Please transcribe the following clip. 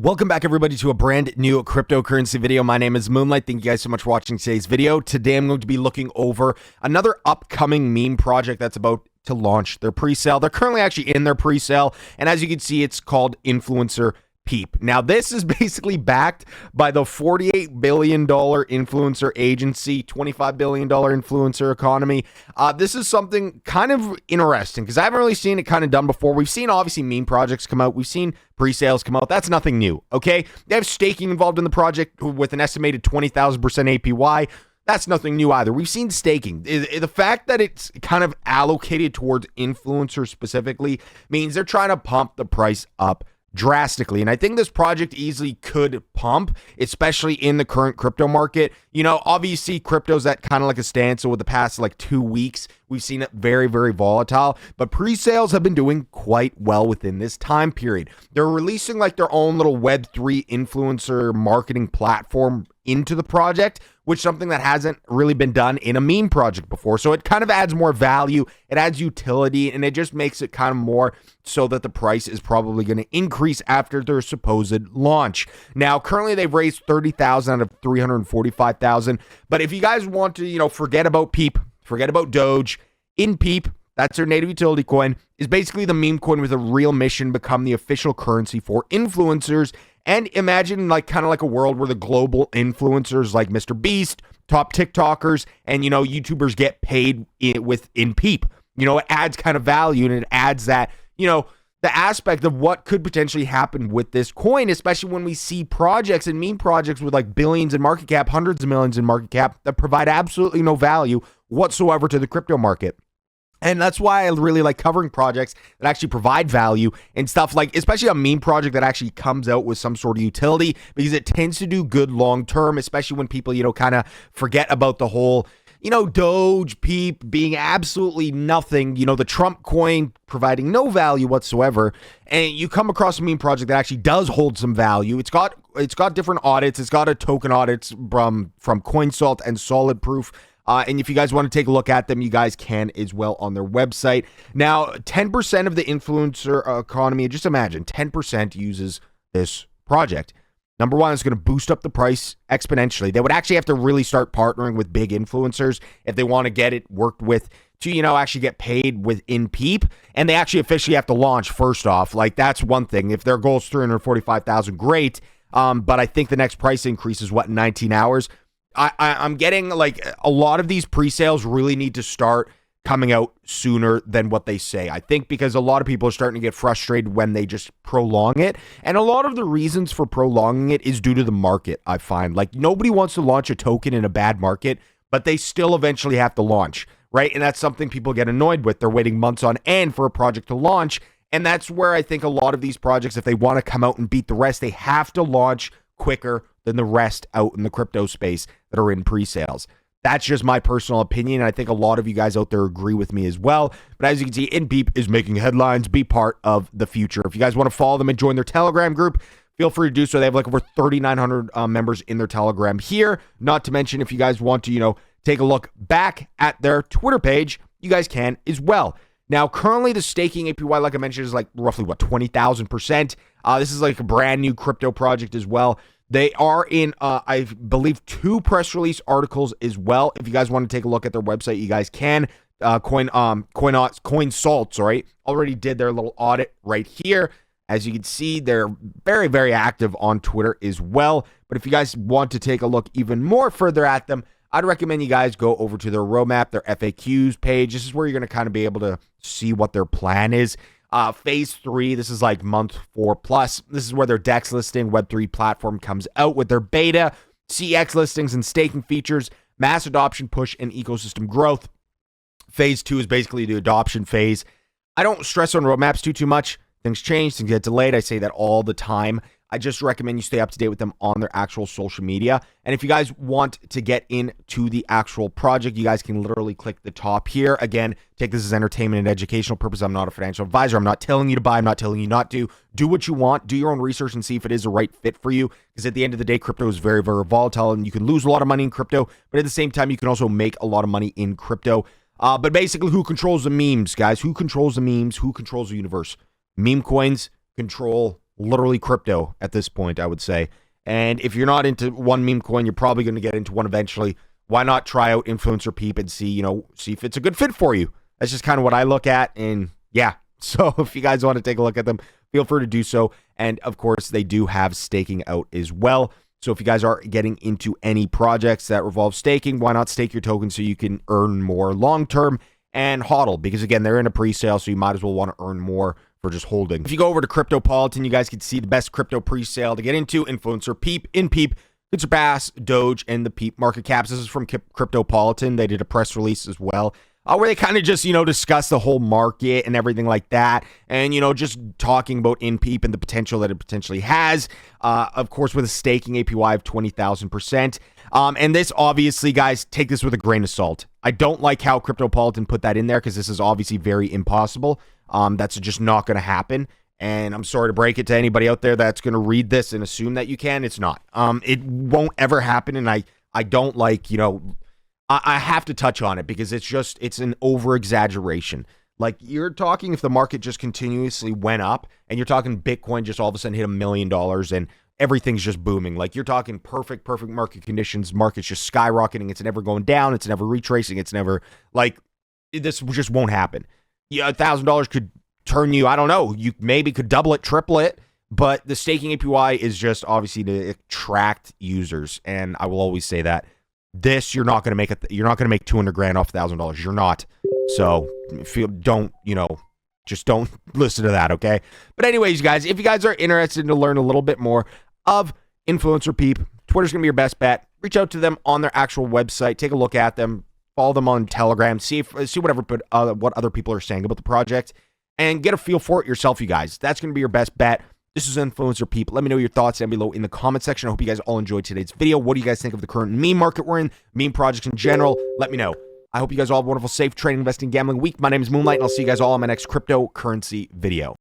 Welcome back, everybody, to a brand new cryptocurrency video. My name is Moonlight. Thank you guys so much for watching today's video. Today, I'm going to be looking over another upcoming meme project that's about to launch their pre-sale. They're currently actually in their pre-sale, and as you can see, it's called InfluencerPepe. Now, this is basically backed by the $48 billion influencer agency, $25 billion influencer economy. This is something kind of interesting because I haven't really seen it kind of done before. We've seen, obviously, meme projects come out. We've seen pre-sales come out. That's nothing new, okay? They have staking involved in the project with an estimated 20,000% APY. That's nothing new either. We've seen staking. The fact that it's kind of allocated towards influencers specifically means they're trying to pump the price up drastically. And I think this project easily could pump, especially in the current crypto market. You know, obviously crypto's at kind of like a standstill with the past like 2 weeks. We've seen it very, very volatile, but pre-sales have been doing quite well within this time period. They're releasing like their own little Web3 influencer marketing platform into the project, which is something that hasn't really been done in a meme project before. So it kind of adds more value, it adds utility, and it just makes it kind of more so that the price is probably going to increase after their supposed launch. Now, currently they've raised 30,000 out of 345,000. But if you guys want to, you know, forget about Peep, forget about Doge, in Peep, that's their native utility coin, is basically the meme coin with a real mission, become the official currency for influencers. And imagine like kind of like a world where the global influencers like Mr. Beast, top TikTokers, and, you know, YouTubers get paid in Peep. You know, it adds kind of value, and it adds that, you know, the aspect of what could potentially happen with this coin, especially when we see projects and meme projects with like billions in market cap, hundreds of millions in market cap that provide absolutely no value whatsoever to the crypto market. And that's why I really like covering projects that actually provide value and stuff like, especially a meme project that actually comes out with some sort of utility, because it tends to do good long term, especially when people, you know, kind of forget about the whole, you know, Doge, Peep being absolutely nothing, you know, the Trump coin providing no value whatsoever. And you come across a meme project that actually does hold some value. It's got different audits. It's got a token audits from CoinSalt and Solid Proof. And if you guys want to take a look at them, you guys can as well on their website. Now, 10% of the influencer economy, just imagine 10% uses this project. Number one, it's going to boost up the price exponentially. They would actually have to really start partnering with big influencers if they want to get it worked with to, you know, actually get paid within Peep. And they actually officially have to launch first off. Like, that's one thing. If their goal is 345,000, great. But I think the next price increase is what, 19 hours? I'm getting like a lot of these pre-sales really need to start coming out sooner than what they say. I think because a lot of people are starting to get frustrated when they just prolong it. And a lot of the reasons for prolonging it is due to the market, I find. Like, nobody wants to launch a token in a bad market, but they still eventually have to launch, right? And that's something people get annoyed with. They're waiting months on end for a project to launch. And that's where I think a lot of these projects, if they want to come out and beat the rest, they have to launch quicker than the rest out in the crypto space that are in pre-sales. That's just my personal opinion. And I think a lot of you guys out there agree with me as well. But as you can see, InPeep is making headlines. Be part of the future. If you guys want to follow them and join their Telegram group, feel free to do so. They have like over 3,900 members in their Telegram here. Not to mention, if you guys want to, you know, take a look back at their Twitter page, you guys can as well. Now, currently the staking APY, like I mentioned, is like roughly what, 20,000%. This is like a brand new crypto project as well. They are in, I believe, 2 press release articles as well. If you guys want to take a look at their website, you guys can. CoinSalt, sorry, already did their little audit right here. As you can see, they're very, very active on Twitter as well. But if you guys want to take a look even more further at them, I'd recommend you guys go over to their roadmap, their FAQs page. This is where you're going to kind of be able to see what their plan is. Phase 3, this is like month 4+. This is where their DEX listing Web3 platform comes out with their beta, CX listings and staking features, mass adoption push, and ecosystem growth. Phase 2 is basically the adoption phase. I don't stress on roadmaps too much. Things change, things get delayed. I say that all the time. I just recommend you stay up to date with them on their actual social media. And if you guys want to get into the actual project, you guys can literally click the top here. Again, take this as entertainment and educational purpose. I'm not a financial advisor. I'm not telling you to buy. I'm not telling you not to. Do what you want. Do your own research and see if it is the right fit for you. Because at the end of the day, crypto is very, very volatile, and you can lose a lot of money in crypto. But at the same time, you can also make a lot of money in crypto. But basically, who controls the memes, guys? Who controls the memes? Who controls the universe? Meme coins control literally crypto at this point, I would say. And if you're not into one meme coin, you're probably going to get into one eventually. Why not try out InfluencerPepe and see if it's a good fit for you? That's just kind of what I look at. And yeah, so if you guys want to take a look at them, feel free to do so. And of course, they do have staking out as well. So if you guys are getting into any projects that revolve staking, why not stake your token so you can earn more long-term and hodl? Because again, they're in a pre-sale, so you might as well want to earn more for just holding. If you go over to Cryptopolitan, you guys can see the best crypto pre-sale to get into. InfluencerPeep, InPeep, could surpass Doge and the Peep market caps. This is from Cryptopolitan. They did a press release as well, where they kind of just, discuss the whole market and everything like that. And, just talking about InPeep and the potential that it potentially has. Of course, with a staking APY of 20,000%. And this, obviously, guys, take this with a grain of salt. I don't like how Cryptopolitan put that in there because this is obviously very impossible. That's just not going to happen. And I'm sorry to break it to anybody out there that's going to read this and assume that you can. It's not. It won't ever happen. And I don't like, I have to touch on it because it's an over exaggeration. Like, you're talking if the market just continuously went up and you're talking Bitcoin just all of a sudden hit $1 million and everything's just booming. Like, you're talking perfect market conditions. Market's just skyrocketing. It's never going down. It's never retracing. It's never this just won't happen. Yeah, $1,000 could turn you, I don't know, you maybe could double it, triple it, but the staking APY is just obviously to attract users. And I will always say that you're not going to make you're not going to make 200 grand off $1,000. You're not. So just don't listen to that. Okay. But anyways, guys, if you guys are interested to learn a little bit more of InfluencerPeep, Twitter's going to be your best bet. Reach out to them on their actual website. Take a look at them. Follow them on Telegram. See what other people are saying about the project. And get a feel for it yourself, you guys. That's going to be your best bet. This is InfluencerPepe. Let me know your thoughts down below in the comment section. I hope you guys all enjoyed today's video. What do you guys think of the current meme market we're in? Meme projects in general? Let me know. I hope you guys all have a wonderful, safe trading, investing, gambling week. My name is Moonlight, and I'll see you guys all on my next cryptocurrency video.